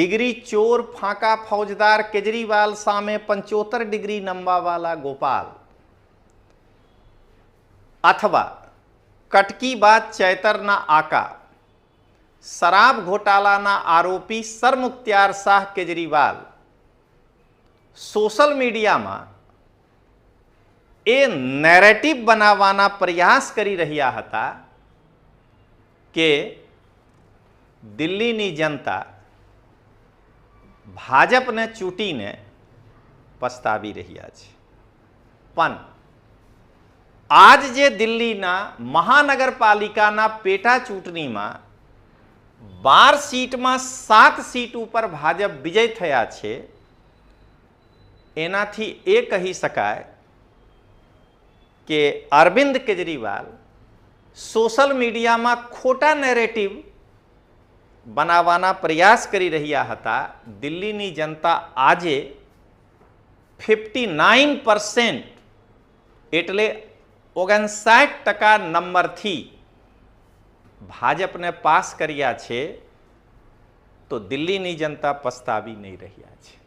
Degree चोर फांका फौजदार केजरीवाल सामे 75 degree नंबावाला Gopal, अथवा कटकी बात चैतरना आका, शराब घोटालाना आरोपी सरमुख्तार शाह केजरीवाल सोशल मीडिया में ए नेरेटिव बनावाना प्रयास करी रह्या हता के दिल्लीनी जनता भाजपने चूंटीने पछतावी रह्या छे। पण आज जे दिल्लीना महानगरपालिकाना पेटा चूंटणी में 12 सीट में 7 सीट पर भाजप विजय थया छे, एनाथी ए कही शकाय के अरविंद केजरीवाल सोशल मीडिया में खोटा नेरेटिव बनावाना प्रयास करी रह्या हता। दिल्लीनी जनता आजे 59% एटले 59% नंबर थी भाजपने पास कर्या छे, तो दिल्लीनी जनता पछतावी नहीं रह्या छे।